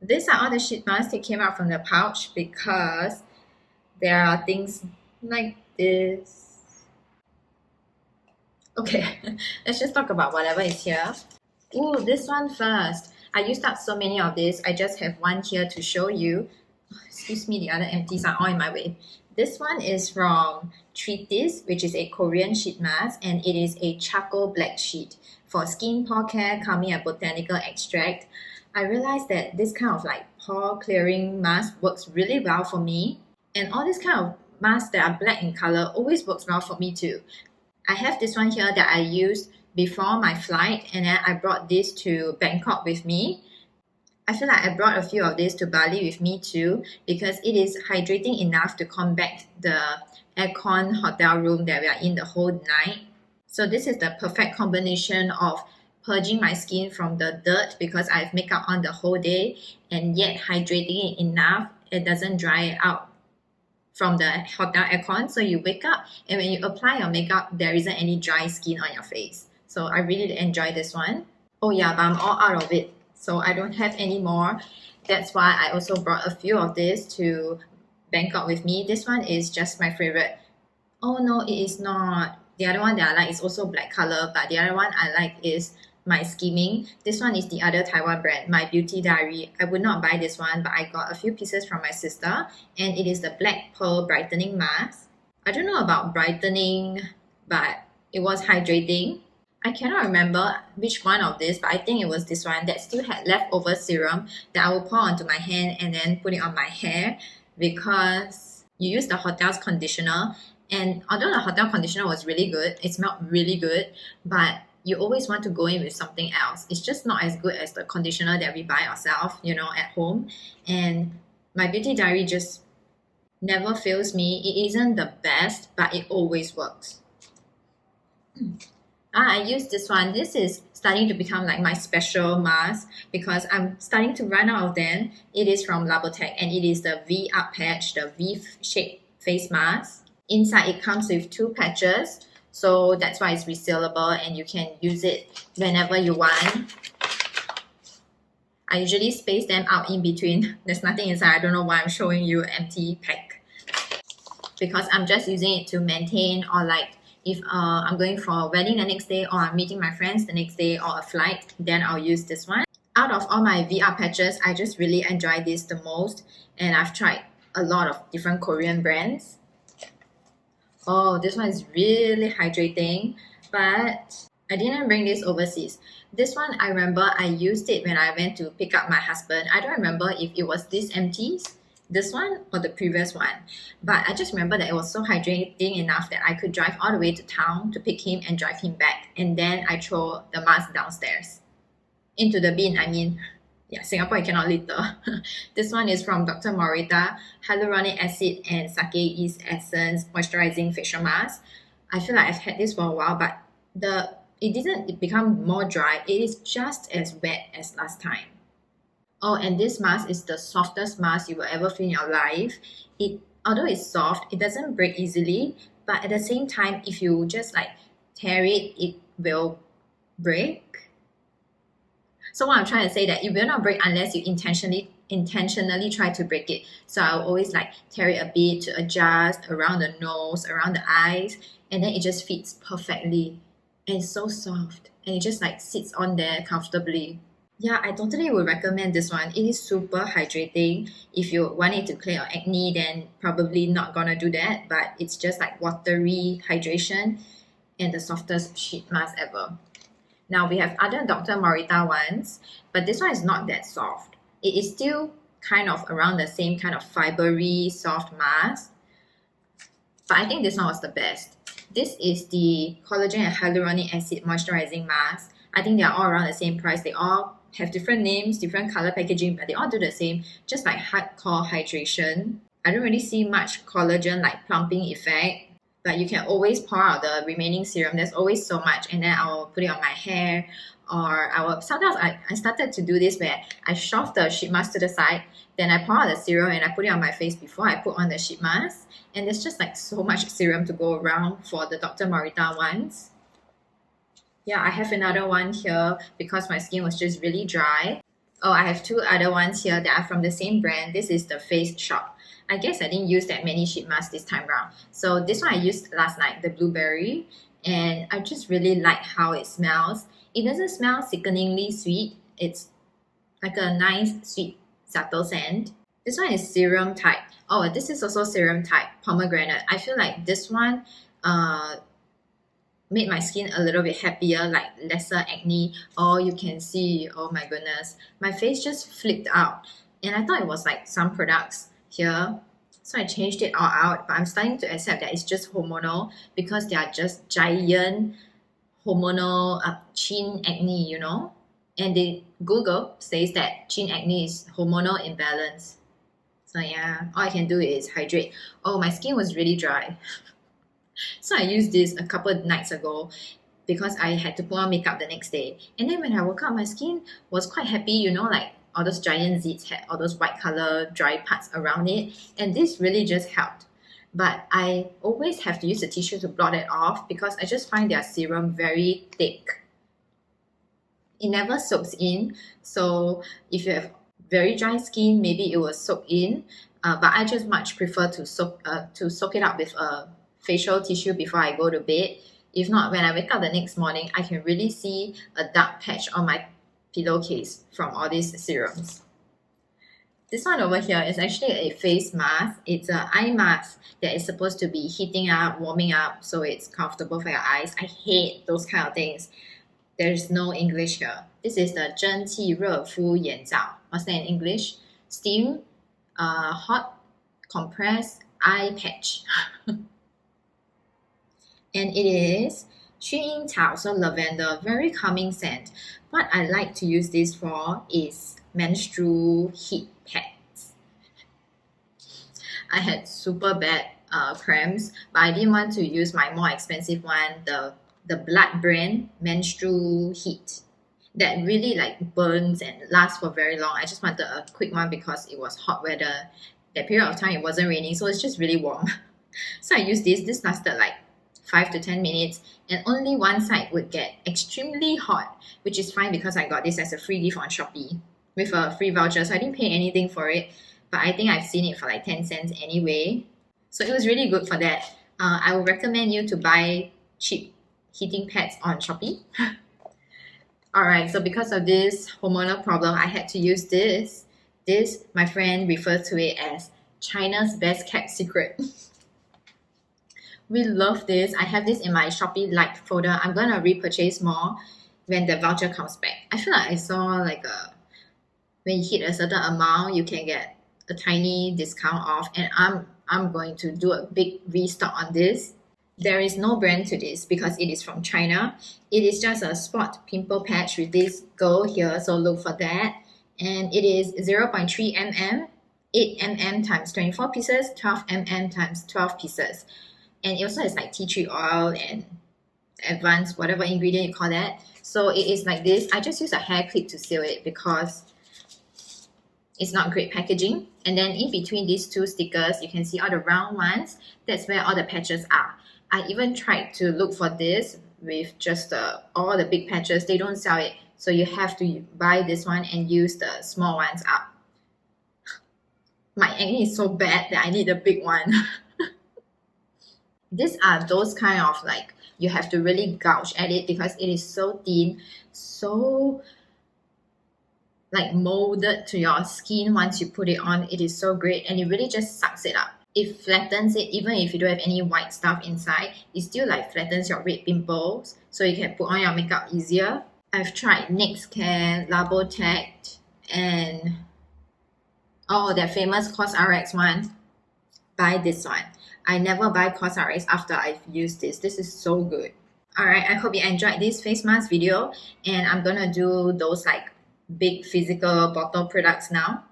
These are all the sheet masks that came out from the pouch because there are things like this. Okay, let's just talk about whatever is here. Ooh, this one first. I used up so many of this. I just have one here to show you. Excuse me, the other empties are all in my way. This one is from Treaties, which is a Korean sheet mask, and it is a charcoal black sheet for skin pore care, calming and botanical extract. I realized that this kind of like pore clearing mask works really well for me, and all these kind of masks that are black in color always works well for me too. I have this one here that I used before my flight, and then I brought this to Bangkok with me. I feel like I brought a few of these to Bali with me too because it is hydrating enough to combat the aircon hotel room that we are in the whole night. So this is the perfect combination of purging my skin from the dirt because I have makeup on the whole day and yet hydrating it enough it doesn't dry it out from the hotel aircon. So you wake up and when you apply your makeup, there isn't any dry skin on your face. So I really enjoy this one. Oh yeah, but I'm all out of it. So I don't have any more. That's why I also brought a few of this to Bangkok with me. This one is just my favorite. Oh no, it is not. The other one that I like is also black color, but the other one I like is my skimming. This one is the other Taiwan brand, My Beauty Diary. I would not buy this one, but I got a few pieces from my sister, and it is the Black Pearl Brightening Mask. I don't know about brightening, but it was hydrating. I cannot remember which one of this, but I think it was this one that still had leftover serum that I will pour onto my hand and then put it on my hair because you use the hotel's conditioner. And although the hotel conditioner was really good, it smelled really good, but you always want to go in with something else. It's just not as good as the conditioner that we buy ourselves, at home. And My Beauty Diary just never fails me. It isn't the best, but it always works. I use this one. This is starting to become like my special mask because I'm starting to run out of them. It is from Labotech and it is the V Up patch, the V-shaped face mask. Inside it comes with two patches, so that's why it's resealable and you can use it whenever you want. I usually space them out in between. There's nothing inside. I don't know why I'm showing you an empty pack because I'm just using it to maintain or like if I'm going for a wedding the next day or I'm meeting my friends the next day or a flight, then I'll use this one. Out of all my VR patches, I just really enjoy this the most and I've tried a lot of different Korean brands. Oh, this one is really hydrating, but I didn't bring this overseas. This one, I remember I used it when I went to pick up my husband. I don't remember if it was this empties, this one or the previous one, but I just remember that it was so hydrating enough that I could drive all the way to town to pick him and drive him back, and then I throw the mask downstairs into the bin. I mean, yeah, Singapore you cannot litter. This one is from Dr. Morita, hyaluronic acid and sake yeast essence moisturizing facial mask. I feel like I've had this for a while, but it didn't become more dry. It is just as wet as last time. Oh, and this mask is the softest mask you will ever feel in your life. Although it's soft, it doesn't break easily, but at the same time, if you just like tear it, it will break. So what I'm trying to say that it will not break unless you intentionally try to break it. So I'll always like tear it a bit to adjust around the nose, around the eyes, and then it just fits perfectly. And it's so soft and it just like sits on there comfortably. Yeah, I totally would recommend this one. It is super hydrating. If you want it to clear your acne, then probably not gonna do that, but it's just like watery hydration and the softest sheet mask ever. Now we have other Dr. Morita ones, but this one is not that soft. It is still kind of around the same kind of fibery soft mask, but I think this one was the best. This is the collagen and hyaluronic acid moisturizing mask. I think they are all around the same price. They all have different names, different color packaging, but they all do the same, just like hardcore hydration. I don't really see much collagen like plumping effect, but you can always pour out the remaining serum. There's always so much, and then I'll put it on my hair, or sometimes I started to do this where I shove the sheet mask to the side, then I pour out the serum and I put it on my face before I put on the sheet mask, and there's just like so much serum to go around for the Dr. Morita ones. Yeah, I have another one here because my skin was just really dry. Oh, I have two other ones here that are from the same brand. This is the Face Shop. I guess I didn't use that many sheet masks this time around. So this one I used last night, the blueberry, and I just really like how it smells. It doesn't smell sickeningly sweet. It's like a nice sweet subtle scent. This one is serum type. Oh, this is also serum type, pomegranate. I feel like this one uh made my skin a little bit happier, like lesser acne. Oh, you can see, oh my goodness, my face just flipped out. And I thought it was like some products here. So I changed it all out, but I'm starting to accept that it's just hormonal because they are just giant hormonal chin acne, you know? And the Google says that chin acne is hormonal imbalance. So yeah, all I can do is hydrate. Oh, my skin was really dry. So I used this a couple of nights ago because I had to put on makeup the next day. And then when I woke up, my skin was quite happy, you know, like all those giant zits had all those white color dry parts around it. And this really just helped. But I always have to use a tissue to blot it off because I just find their serum very thick. It never soaks in. So if you have very dry skin, maybe it will soak in. But I just much prefer to soak it up with a facial tissue before I go to bed. If not, when I wake up the next morning, I can really see a dark patch on my pillowcase from all these serums. This one over here is actually a face mask. It's an eye mask that is supposed to be heating up, warming up, so it's comfortable for your eyes. I hate those kind of things. There's no English here. This is the 蒸汽热敷眼罩. What's that in English? Steam, hot, compressed eye patch. And it is 薰衣草, so lavender, very calming scent. What I like to use this for is menstrual heat pads. I had super bad cramps, but I didn't want to use my more expensive one, the Blood brand menstrual heat, that really like burns and lasts for very long. I just wanted a quick one because it was hot weather. That period of time it wasn't raining, so it's just really warm. So I used this. This lasted like 5 to 10 minutes, and only one side would get extremely hot, which is fine because I got this as a free gift on Shopee with a free voucher, so I didn't pay anything for it, but I think I've seen it for like 10 cents anyway. So it was really good for that. I would recommend you to buy cheap heating pads on Shopee. Alright, so because of this hormonal problem, I had to use this. This, my friend refers to it as China's best kept secret. We love this. I have this in my Shopee liked folder. I'm gonna repurchase more when the voucher comes back. I feel like I saw like when you hit a certain amount, you can get a tiny discount off, and I'm going to do a big restock on this. There is no brand to this because it is from China. It is just a spot pimple patch with this gold here, so look for that. And it is 0.3 mm, 8 mm times 24 pieces, 12 mm times 12 pieces. And it also has like tea tree oil and advanced whatever ingredient you call that. So it is like this. I just use a hair clip to seal it because it's not great packaging. And then in between these two stickers, you can see all the round ones. That's where all the patches are. I even tried to look for this with just all the big patches. They don't sell it. So you have to buy this one and use the small ones up. My acne is so bad that I need a big one. These are those kind of like, you have to really gouge at it because it is so thin, so like molded to your skin. Once you put it on, it is so great, and it really just sucks it up. It flattens it. Even if you don't have any white stuff inside, it still like flattens your red pimples, so you can put on your makeup easier. I've tried NextCare, Labotech, and their famous CosRX one. Buy this one. I never buy CosRX after I've used this. This is so good. Alright, I hope you enjoyed this face mask video, and I'm gonna do those like big physical bottle products now.